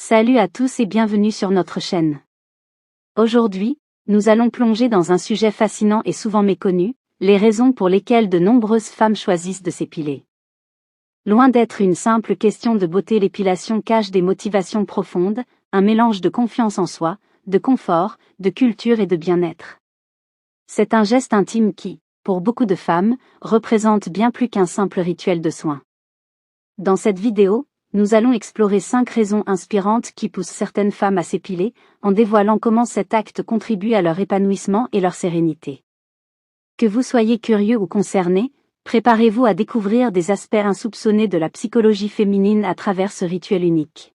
Salut à tous et bienvenue sur notre chaîne. Aujourd'hui, nous allons plonger dans un sujet fascinant et souvent méconnu, les raisons pour lesquelles de nombreuses femmes choisissent de s'épiler. Loin d'être une simple question de beauté, l'épilation cache des motivations profondes, un mélange de confiance en soi, de confort, de culture et de bien-être. C'est un geste intime qui, pour beaucoup de femmes, représente bien plus qu'un simple rituel de soins. Dans cette vidéo, nous allons explorer 5 raisons inspirantes qui poussent certaines femmes à s'épiler, en dévoilant comment cet acte contribue à leur épanouissement et leur sérénité. Que vous soyez curieux ou concerné, préparez-vous à découvrir des aspects insoupçonnés de la psychologie féminine à travers ce rituel unique.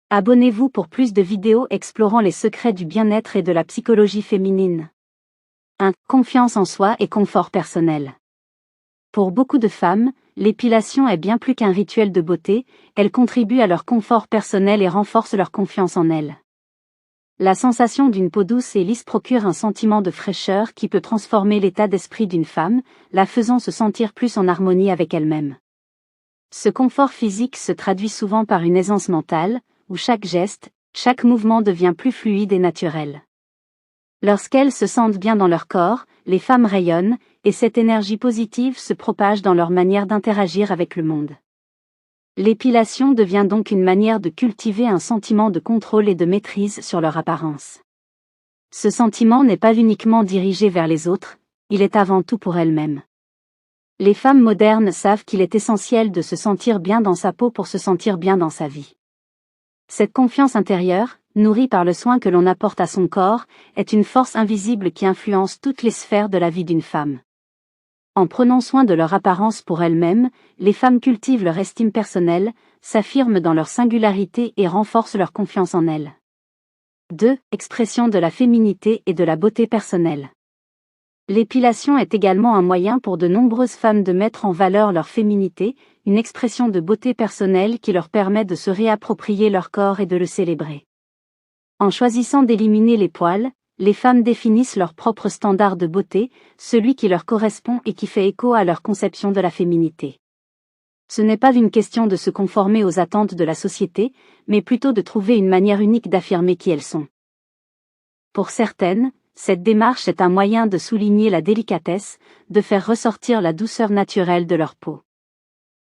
Abonnez-vous pour plus de vidéos explorant les secrets du bien-être et de la psychologie féminine. 1. Confiance en soi et confort personnel. Pour beaucoup de femmes, l'épilation est bien plus qu'un rituel de beauté, elle contribue à leur confort personnel et renforce leur confiance en elles. La sensation d'une peau douce et lisse procure un sentiment de fraîcheur qui peut transformer l'état d'esprit d'une femme, la faisant se sentir plus en harmonie avec elle-même. Ce confort physique se traduit souvent par une aisance mentale, où chaque geste, chaque mouvement devient plus fluide et naturel. Lorsqu'elles se sentent bien dans leur corps, les femmes rayonnent, et cette énergie positive se propage dans leur manière d'interagir avec le monde. L'épilation devient donc une manière de cultiver un sentiment de contrôle et de maîtrise sur leur apparence. Ce sentiment n'est pas uniquement dirigé vers les autres, il est avant tout pour elles-mêmes. Les femmes modernes savent qu'il est essentiel de se sentir bien dans sa peau pour se sentir bien dans sa vie. Cette confiance intérieure, nourrie par le soin que l'on apporte à son corps, est une force invisible qui influence toutes les sphères de la vie d'une femme. En prenant soin de leur apparence pour elles-mêmes, les femmes cultivent leur estime personnelle, s'affirment dans leur singularité et renforcent leur confiance en elles. 2. Expression de la féminité et de la beauté personnelle. L'épilation est également un moyen pour de nombreuses femmes de mettre en valeur leur féminité, une expression de beauté personnelle qui leur permet de se réapproprier leur corps et de le célébrer. En choisissant d'éliminer les poils, les femmes définissent leur propre standard de beauté, celui qui leur correspond et qui fait écho à leur conception de la féminité. Ce n'est pas une question de se conformer aux attentes de la société, mais plutôt de trouver une manière unique d'affirmer qui elles sont. Pour certaines, cette démarche est un moyen de souligner la délicatesse, de faire ressortir la douceur naturelle de leur peau.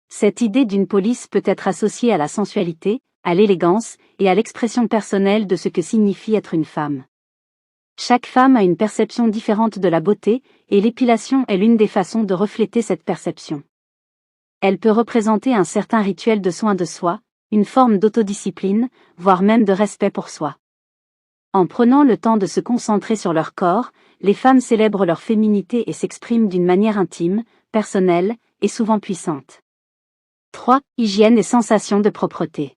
Cette idée d'une peau lisse peut être associée à la sensualité, à l'élégance, et à l'expression personnelle de ce que signifie être une femme. Chaque femme a une perception différente de la beauté, et l'épilation est l'une des façons de refléter cette perception. Elle peut représenter un certain rituel de soin de soi, une forme d'autodiscipline, voire même de respect pour soi. En prenant le temps de se concentrer sur leur corps, les femmes célèbrent leur féminité et s'expriment d'une manière intime, personnelle, et souvent puissante. 3. Hygiène et sensation de propreté.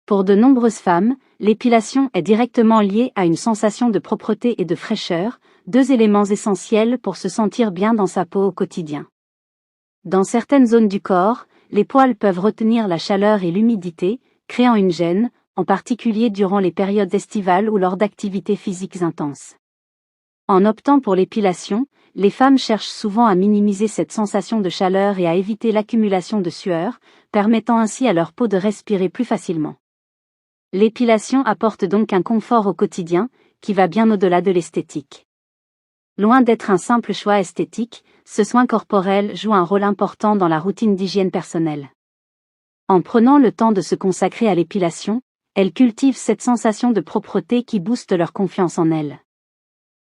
Pour de nombreuses femmes, l'épilation est directement liée à une sensation de propreté et de fraîcheur, 2 éléments essentiels pour se sentir bien dans sa peau au quotidien. Dans certaines zones du corps, les poils peuvent retenir la chaleur et l'humidité, créant une gêne, en particulier durant les périodes estivales ou lors d'activités physiques intenses. En optant pour l'épilation, les femmes cherchent souvent à minimiser cette sensation de chaleur et à éviter l'accumulation de sueur, permettant ainsi à leur peau de respirer plus facilement. L'épilation apporte donc un confort au quotidien, qui va bien au-delà de l'esthétique. Loin d'être un simple choix esthétique, ce soin corporel joue un rôle important dans la routine d'hygiène personnelle. En prenant le temps de se consacrer à l'épilation, elles cultivent cette sensation de propreté qui booste leur confiance en elles.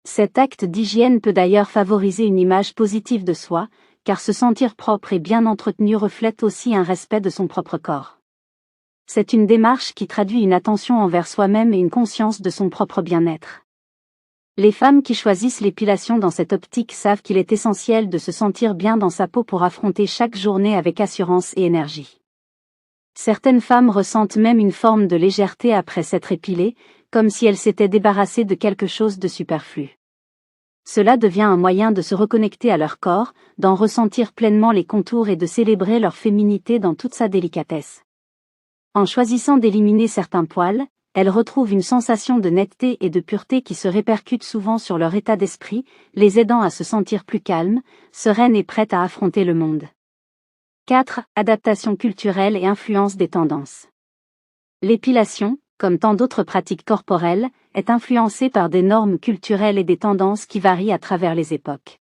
Cet acte d'hygiène peut d'ailleurs favoriser une image positive de soi, car se sentir propre et bien entretenu reflète aussi un respect de son propre corps. C'est une démarche qui traduit une attention envers soi-même et une conscience de son propre bien-être. Les femmes qui choisissent l'épilation dans cette optique savent qu'il est essentiel de se sentir bien dans sa peau pour affronter chaque journée avec assurance et énergie. Certaines femmes ressentent même une forme de légèreté après s'être épilées, comme si elles s'étaient débarrassées de quelque chose de superflu. Cela devient un moyen de se reconnecter à leur corps, d'en ressentir pleinement les contours et de célébrer leur féminité dans toute sa délicatesse. En choisissant d'éliminer certains poils, elles retrouvent une sensation de netteté et de pureté qui se répercute souvent sur leur état d'esprit, les aidant à se sentir plus calmes, sereines et prêtes à affronter le monde. 4. Adaptation culturelle et influence des tendances. L'épilation, comme tant d'autres pratiques corporelles, est influencée par des normes culturelles et des tendances qui varient à travers les époques.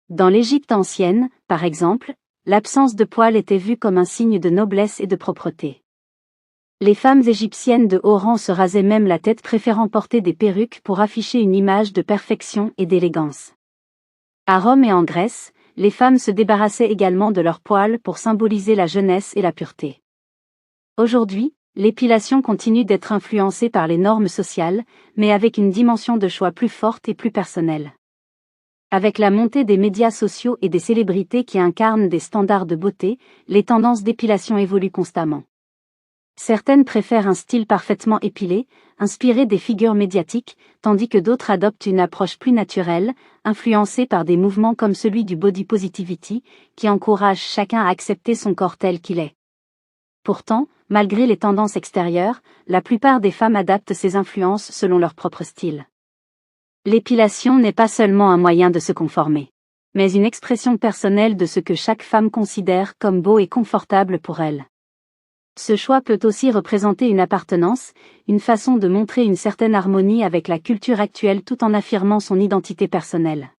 Dans l'Égypte ancienne, par exemple, l'absence de poils était vue comme un signe de noblesse et de propreté. Les femmes égyptiennes de haut rang se rasaient même la tête, préférant porter des perruques pour afficher une image de perfection et d'élégance. À Rome et en Grèce, les femmes se débarrassaient également de leurs poils pour symboliser la jeunesse et la pureté. Aujourd'hui, l'épilation continue d'être influencée par les normes sociales, mais avec une dimension de choix plus forte et plus personnelle. Avec la montée des médias sociaux et des célébrités qui incarnent des standards de beauté, les tendances d'épilation évoluent constamment. Certaines préfèrent un style parfaitement épilé, inspiré des figures médiatiques, tandis que d'autres adoptent une approche plus naturelle, influencée par des mouvements comme celui du body positivity, qui encourage chacun à accepter son corps tel qu'il est. Pourtant, malgré les tendances extérieures, la plupart des femmes adaptent ces influences selon leur propre style. L'épilation n'est pas seulement un moyen de se conformer, mais une expression personnelle de ce que chaque femme considère comme beau et confortable pour elle. Ce choix peut aussi représenter une appartenance, une façon de montrer une certaine harmonie avec la culture actuelle tout en affirmant son identité personnelle.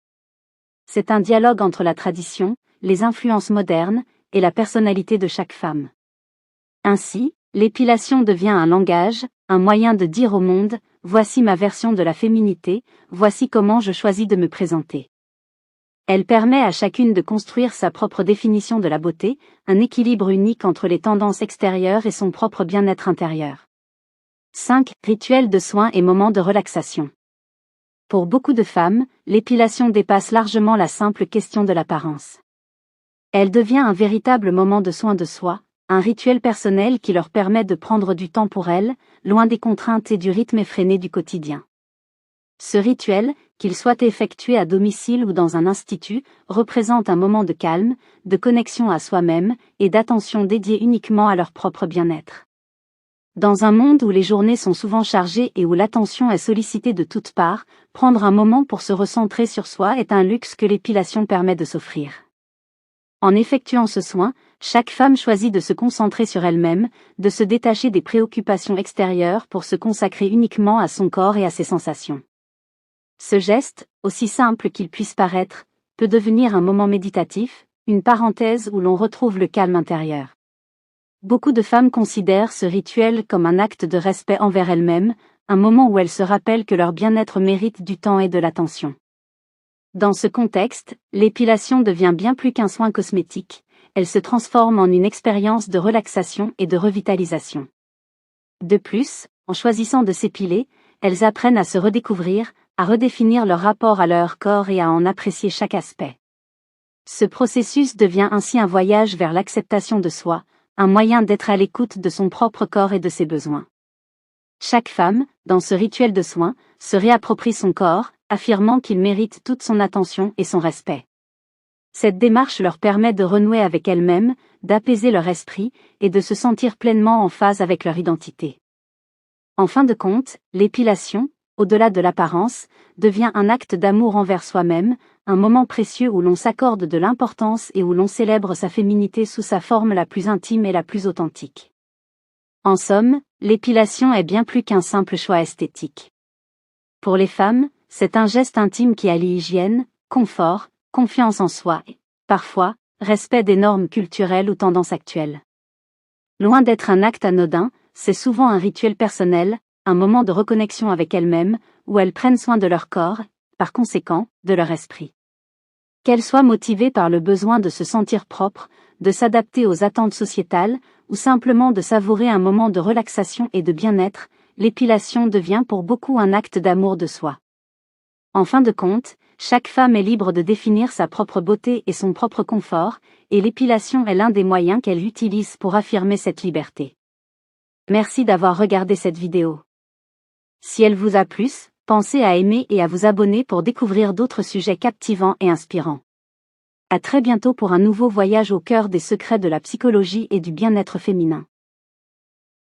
C'est un dialogue entre la tradition, les influences modernes, et la personnalité de chaque femme. Ainsi, l'épilation devient un langage, un moyen de dire au monde, voici ma version de la féminité, voici comment je choisis de me présenter. Elle permet à chacune de construire sa propre définition de la beauté, un équilibre unique entre les tendances extérieures et son propre bien-être intérieur. 5. Rituels de soins et moments de relaxation. Pour beaucoup de femmes, l'épilation dépasse largement la simple question de l'apparence. Elle devient un véritable moment de soin de soi, un rituel personnel qui leur permet de prendre du temps pour elles, loin des contraintes et du rythme effréné du quotidien. Ce rituel, qu'il soit effectué à domicile ou dans un institut, représente un moment de calme, de connexion à soi-même et d'attention dédiée uniquement à leur propre bien-être. Dans un monde où les journées sont souvent chargées et où l'attention est sollicitée de toutes parts, prendre un moment pour se recentrer sur soi est un luxe que l'épilation permet de s'offrir. En effectuant ce soin, chaque femme choisit de se concentrer sur elle-même, de se détacher des préoccupations extérieures pour se consacrer uniquement à son corps et à ses sensations. Ce geste, aussi simple qu'il puisse paraître, peut devenir un moment méditatif, une parenthèse où l'on retrouve le calme intérieur. Beaucoup de femmes considèrent ce rituel comme un acte de respect envers elles-mêmes, un moment où elles se rappellent que leur bien-être mérite du temps et de l'attention. Dans ce contexte, l'épilation devient bien plus qu'un soin cosmétique, elle se transforme en une expérience de relaxation et de revitalisation. De plus, en choisissant de s'épiler, elles apprennent à se redécouvrir, à redéfinir leur rapport à leur corps et à en apprécier chaque aspect. Ce processus devient ainsi un voyage vers l'acceptation de soi, un moyen d'être à l'écoute de son propre corps et de ses besoins. Chaque femme, dans ce rituel de soins, se réapproprie son corps, affirmant qu'il mérite toute son attention et son respect. Cette démarche leur permet de renouer avec elles-mêmes, d'apaiser leur esprit, et de se sentir pleinement en phase avec leur identité. En fin de compte, l'épilation, au-delà de l'apparence, devient un acte d'amour envers soi-même, un moment précieux où l'on s'accorde de l'importance et où l'on célèbre sa féminité sous sa forme la plus intime et la plus authentique. En somme, l'épilation est bien plus qu'un simple choix esthétique. Pour les femmes, c'est un geste intime qui allie hygiène, confort, confiance en soi et, parfois, respect des normes culturelles ou tendances actuelles. Loin d'être un acte anodin, c'est souvent un rituel personnel, un moment de reconnexion avec elles-mêmes, où elles prennent soin de leur corps, par conséquent, de leur esprit. Qu'elles soient motivées par le besoin de se sentir propre, de s'adapter aux attentes sociétales, ou simplement de savourer un moment de relaxation et de bien-être, l'épilation devient pour beaucoup un acte d'amour de soi. En fin de compte, chaque femme est libre de définir sa propre beauté et son propre confort, et l'épilation est l'un des moyens qu'elle utilise pour affirmer cette liberté. Merci d'avoir regardé cette vidéo. Si elle vous a plu, pensez à aimer et à vous abonner pour découvrir d'autres sujets captivants et inspirants. À très bientôt pour un nouveau voyage au cœur des secrets de la psychologie et du bien-être féminin.